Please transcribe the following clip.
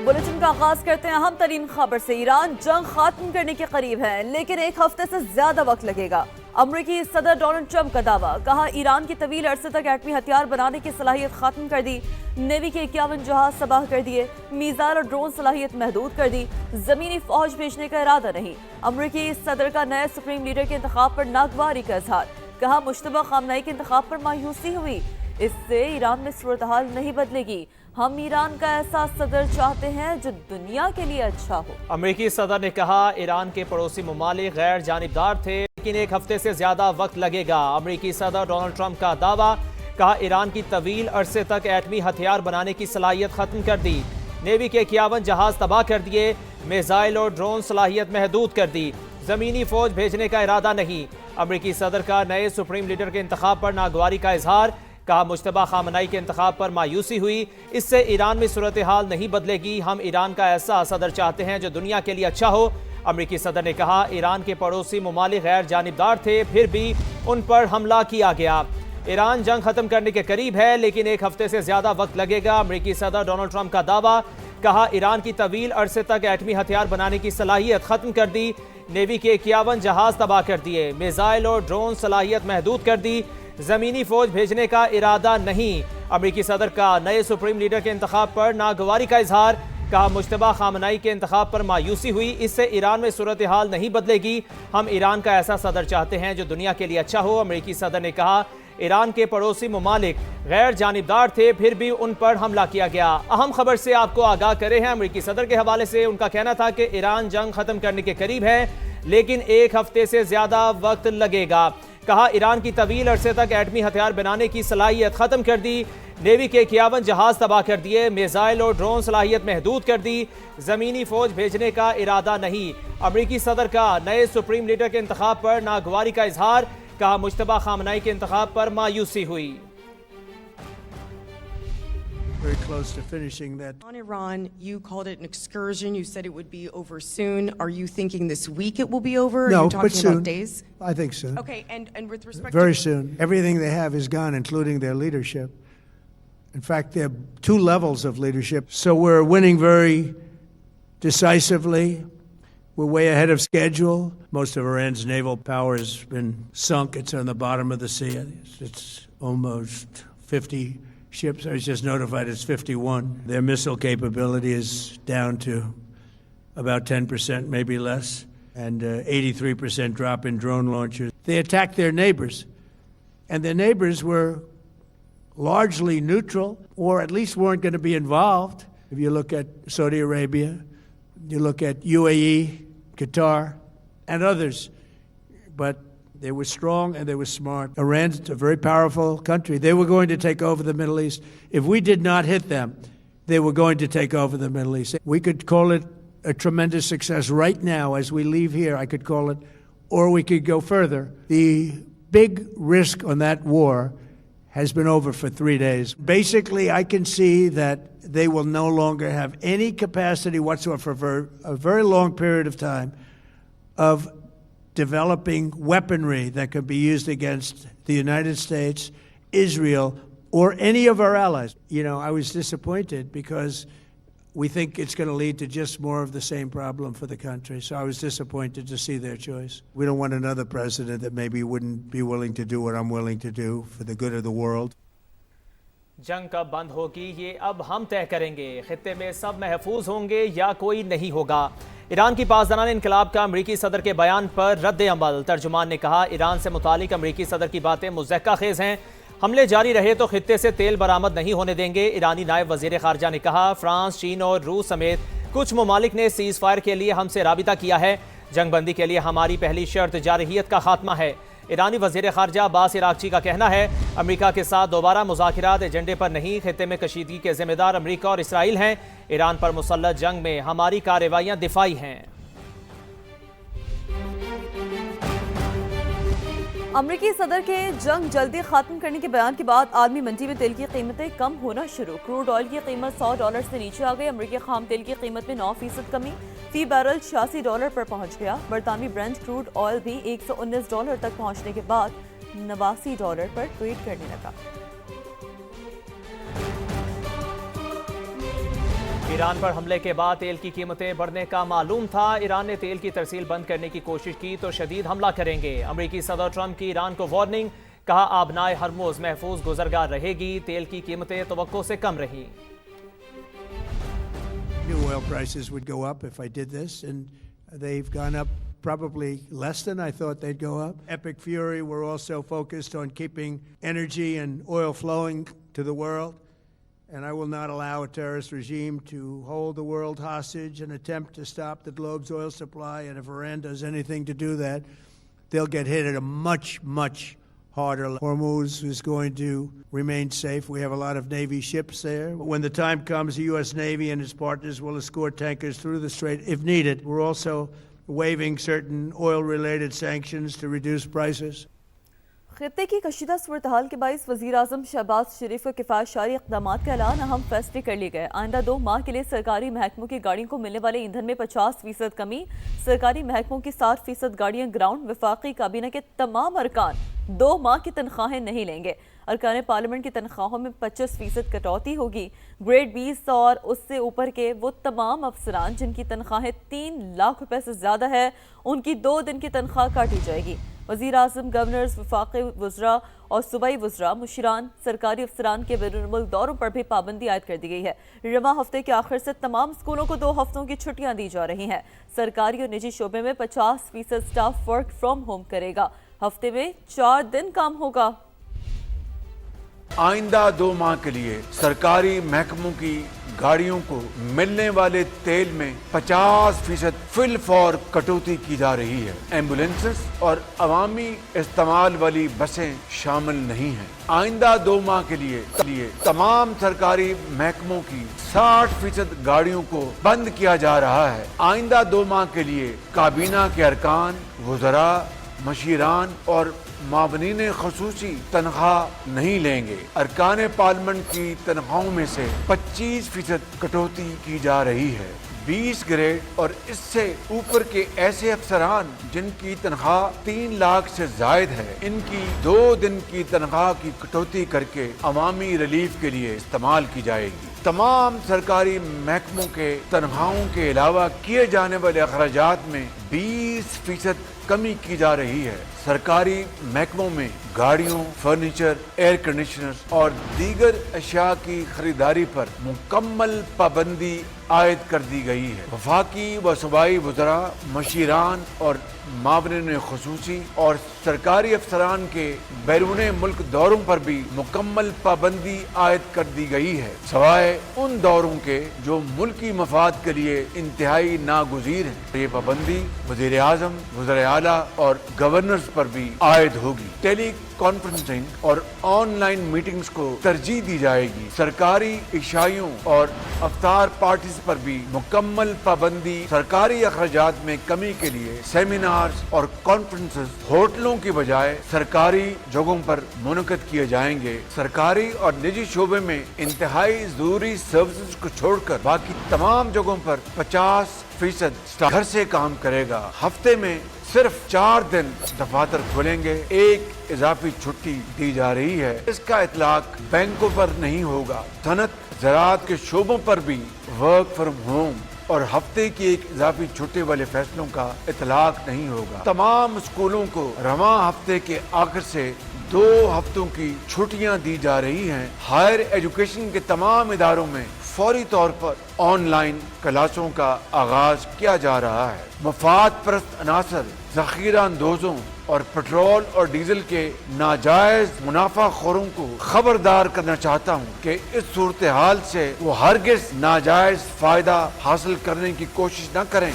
Bulletin کا آغاز کرتے ہیں اہم ترین خبر سے۔ ایران جنگ ختم کرنے کے قریب ہے لیکن ایک ہفتے سے زیادہ وقت لگے گا۔ امریکی صدر ڈونلڈ ٹرمپ کا دعویٰ، کہا ایران کی طویل عرصے تک ایٹمی ہتھیار بنانے کی صلاحیت ختم کر دی، نیوی کے 51 جہاز تباہ کر دیے، میزائل اور ڈرون صلاحیت محدود کر دی، زمینی فوج بھیجنے کا ارادہ نہیں۔ امریکی صدر کا نئے سپریم لیڈر کے انتخاب پر ناگواری کا اظہار، کہا مشتبہ خامنئی کے انتخاب پر مایوسی ہوئی، اس سے ایران میں صورتحال نہیں بدلے گی، ہم ایران کا ایسا صدر چاہتے ہیں جو دنیا کے لیے اچھا ہو۔ امریکی صدر نے کہا ایران کے پڑوسی ممالک غیر جانبدار تھے لیکن ایک ہفتے سے زیادہ وقت لگے گا۔ امریکی صدر ڈونلڈ ٹرمپ کا دعویٰ، کہا ایران کی طویل عرصے تک ایٹمی ہتھیار بنانے کی صلاحیت ختم کر دی، نیوی کے 51 جہاز تباہ کر دیے، میزائل اور ڈرون صلاحیت محدود کر دی، زمینی فوج بھیجنے کا ارادہ نہیں۔ امریکی صدر کا نئے سپریم لیڈر کے انتخاب پر ناگواری کا اظہار، کہا مشتبہ خامنئی کے انتخاب پر مایوسی ہوئی، اس سے ایران میں صورتحال نہیں بدلے گی، ہم ایران کا ایسا صدر چاہتے ہیں جو دنیا کے لیے اچھا ہو۔ امریکی صدر نے کہا ایران کے پڑوسی ممالک غیر جانبدار تھے پھر بھی ان پر حملہ کیا گیا، ایران جنگ ختم کرنے کے قریب ہے لیکن ایک ہفتے سے زیادہ وقت لگے گا۔ امریکی صدر ڈونلڈ ٹرمپ کا دعویٰ، کہا ایران کی طویل عرصے تک ایٹمی ہتھیار بنانے کی صلاحیت ختم کر دی، نیوی کے 51 جہاز تباہ کر دیے، میزائل اور ڈرون صلاحیت محدود کر دی، زمینی فوج بھیجنے کا ارادہ نہیں۔ امریکی صدر کا نئے سپریم لیڈر کے انتخاب پر ناگواری کا اظہار، کہا مشتبہ خامنئی کے انتخاب پر مایوسی ہوئی، اس سے ایران میں صورتحال نہیں بدلے گی، ہم ایران کا ایسا صدر چاہتے ہیں جو دنیا کے لیے اچھا ہو۔ امریکی صدر نے کہا ایران کے پڑوسی ممالک غیر جانبدار تھے پھر بھی ان پر حملہ کیا گیا۔ اہم خبر سے آپ کو آگاہ کرے ہیں امریکی صدر کے حوالے سے، ان کا کہنا تھا کہ ایران جنگ ختم کرنے کے قریب ہے لیکن ایک ہفتے سے زیادہ وقت لگے گا، کہا ایران کی طویل عرصے تک ایٹمی ہتھیار بنانے کی صلاحیت ختم کر دی، نیوی کے 51 جہاز تباہ کر دیے، میزائل اور ڈرون صلاحیت محدود کر دی، زمینی فوج بھیجنے کا ارادہ نہیں۔ امریکی صدر کا نئے سپریم لیڈر کے انتخاب پر ناگواری کا اظہار، کہا مشتبہ خامنئی کے انتخاب پر مایوسی ہوئی۔ Very close to finishing that. On Iran, you called it an excursion. You said it would be over soon. Are you thinking this week it will be over? No, Are you but talking soon. about days? I think soon. Okay, and with respect Very to soon. Everything they have is gone, including their leadership. In fact, there are 2 levels of leadership. So we're winning very decisively. We're way ahead of schedule. Most of Iran's naval power has been sunk. It's on the bottom of the sea. It's almost 50 ships. I was just notified it's 51. Their missile capability is down to about 10%, maybe less, and 83% drop in drone launchers. They attacked their neighbors, and their neighbors were largely neutral, or at least weren't going to be involved. If you look at Saudi Arabia, you look at UAE, Qatar, and others. But they were strong and they were smart. Iran's a very powerful country. They were going to take over the Middle East. If we did not hit them, they were going to take over the Middle East. We could call it a tremendous success right now as we leave here. I could call it, or we could go further. The big risk on that war has been over for 3 days. Basically, I can see that they will no longer have any capacity whatsoever for a very long period of time of developing weaponry that could be used against the United States, Israel, or any of our allies. You know, I was disappointed because we think it's going to lead to just more of the same problem for the country. So I was disappointed to see their choice. We don't want another president that maybe wouldn't be willing to do what I'm willing to do for the good of the world. جنگ کب بند ہوگی یہ اب ہم طے کریں گے، خطے میں سب محفوظ ہوں گے یا کوئی نہیں ہوگا۔ ایران کی پاسداران انقلاب کا امریکی صدر کے بیان پر رد عمل، ترجمان نے کہا ایران سے متعلق امریکی صدر کی باتیں مضحکہ خیز ہیں، حملے جاری رہے تو خطے سے تیل برآمد نہیں ہونے دیں گے۔ ایرانی نائب وزیر خارجہ نے کہا فرانس، چین اور روس سمیت کچھ ممالک نے سیز فائر کے لیے ہم سے رابطہ کیا ہے، جنگ بندی کے لیے ہماری پہلی شرط جارحیت کا خاتمہ ہے۔ ایرانی وزیر خارجہ عباس عراقچی کا کہنا ہے امریکہ کے ساتھ دوبارہ مذاکرات ایجنڈے پر نہیں، خطے میں کشیدگی کے ذمہ دار امریکہ اور اسرائیل ہیں، ایران پر مسلح جنگ میں ہماری کارروائیاں دفاعی ہیں۔ امریکی صدر کے جنگ جلدی ختم کرنے کے بیان کے بعد عالمی منڈی میں تیل کی قیمتیں کم ہونا شروع، کروڈ آئل کی قیمت $100 سے نیچے آ گئی، امریکی خام تیل کی قیمت میں 9% کمی، فی بیرل $86 پر پہنچ گیا، برطانوی برنٹ کروڈ آئل بھی $119 تک پہنچنے کے بعد $89 پر ٹریڈ کرنے لگا۔ ایران پر حملے کے بعد تیل کی قیمتیں بڑھنے کا معلوم تھا. ایران نے تیل کی ترسیل بند کرنے کی کوشش کی تو شدید حملہ کریں گے. امریکی صدر ٹرمپ کی ایران کو وارننگ, کہا آبنائے ہرمز محفوظ گزرگاہ رہے گی. تیل کی قیمتیں توقع سے کم رہی. Knew oil prices would go up if I did this, and they've gone up probably less than I thought they'd go up. Epic Fury were also focused on keeping energy and oil flowing to the world, and I will not allow a terrorist regime to hold the world hostage and attempt to stop the globe's oil supply, and if Iran does anything to do that, they'll get hit at a much, much harder. Hormuz is going to remain safe. We have a lot of Navy ships there. But when the time comes, the U.S. Navy and its partners will escort tankers through the strait if needed. We're also waiving certain oil-related sanctions to reduce prices. خطے کی کشیدہ صورتحال کے باعث وزیراعظم شہباز شریف کا کفایت اقدامات کا اعلان. اہم فیصلے کر لیے گئے. آئندہ 2 ماہ کے لیے سرکاری محکموں کی گاڑیوں کو ملنے والے ایندھن میں 50% کمی. سرکاری محکموں کی 60% گاڑیاں گراؤنڈ. وفاقی کابینہ کے تمام ارکان 2 ماہ کی تنخواہیں نہیں لیں گے. ارکان پارلیمنٹ کی تنخواہوں میں 25% کٹوتی ہوگی. گریڈ 20 اور اس سے اوپر کے وہ تمام افسران جن کی تنخواہیں 3 لاکھ روپے سے زیادہ ہے, ان کی 2 دن کی تنخواہ کاٹی جائے گی. وزیر اعظم, گورنرز, وفاقی وزراء اور صوبائی وزراء, مشیران, سرکاری افسران کے بیرون ملک دوروں پر بھی پابندی عائد کر دی گئی ہے. رواں ہفتے کے آخر سے تمام اسکولوں کو 2 ہفتوں کی چھٹیاں دی جا رہی ہیں. سرکاری اور نجی شعبے میں 50% سٹاف ورک فرام ہوم کرے گا. ہفتے میں 4 دن کام ہوگا. آئندہ 2 ماہ کے لیے سرکاری محکموں کی گاڑیوں کو ملنے والے تیل میں 50% فی الفور کٹوتی کی جا رہی ہے. ایمبولینسز اور عوامی استعمال والی بسیں شامل نہیں ہیں. آئندہ 2 ماہ کے لیے تمام سرکاری محکموں کی 60% گاڑیوں کو بند کیا جا رہا ہے. آئندہ 2 ماہ کے لیے کابینہ کے ارکان, وزراء, مشیران اور معاونین خصوصی تنخواہ نہیں لیں گے. ارکان پارلیمنٹ کی تنخواہوں میں سے 25% کٹوتی کی جا رہی ہے. 20 گریڈ اور اس سے اوپر کے ایسے افسران جن کی تنخواہ 3 لاکھ سے زائد ہے, ان کی 2 دن کی تنخواہ کی کٹوتی کر کے عوامی ریلیف کے لیے استعمال کی جائے گی. تمام سرکاری محکموں کے تنخواہوں کے علاوہ کیے جانے والے اخراجات میں 20% کمی کی جا رہی ہے. سرکاری محکموں میں گاڑیوں, فرنیچر, ایئر کنڈیشنر اور دیگر اشیاء کی خریداری پر مکمل پابندی عائد کر دی گئی ہے. وفاقی و صوبائی وزراء, مشیران اور معاونین خصوصی اور سرکاری افسران کے بیرون ملک دوروں پر بھی مکمل پابندی عائد کر دی گئی ہے, سوائے ان دوروں کے جو ملکی مفاد کے لیے انتہائی ناگزیر ہیں. یہ پابندی وزیر اعظم, وزراء اعلیٰ اور گورنرز پر بھی عائد ہوگی. ٹیلی کانفرنسنگ اور آن لائن میٹنگز کو ترجیح دی جائے گی. سرکاری عشائیوں اور افطار پارٹیز پر بھی مکمل پابندی. سرکاری اخراجات میں کمی کے لیے سیمینارز اور کانفرنسز ہوٹلوں کی بجائے سرکاری جگہوں پر منعقد کیے جائیں گے. سرکاری اور نجی شعبے میں انتہائی ضروری سروسز کو چھوڑ کر باقی تمام جگہوں پر 50% گھر سے کام کرے گا. ہفتے میں صرف 4 دن دفاتر کھولیں گے. 1 اضافی چھٹی دی جا رہی ہے. اس کا اطلاق بینکوں پر نہیں ہوگا. صنعت, زراعت کے شعبوں پر بھی ورک فرام ہوم اور ہفتے کی 1 اضافی چھٹی والے فیصلوں کا اطلاق نہیں ہوگا. تمام اسکولوں کو رواں ہفتے کے آخر سے 2 ہفتوں کی چھٹیاں دی جا رہی ہیں. ہائر ایجوکیشن کے تمام اداروں میں فوری طور پر آن لائن کلاسوں کا آغاز کیا جا رہا ہے. مفاد پرست عناصر, ذخیرہ اندوزوں اور پیٹرول اور ڈیزل کے ناجائز منافع خوروں کو خبردار کرنا چاہتا ہوں کہ اس صورتحال سے وہ ہرگز ناجائز فائدہ حاصل کرنے کی کوشش نہ کریں.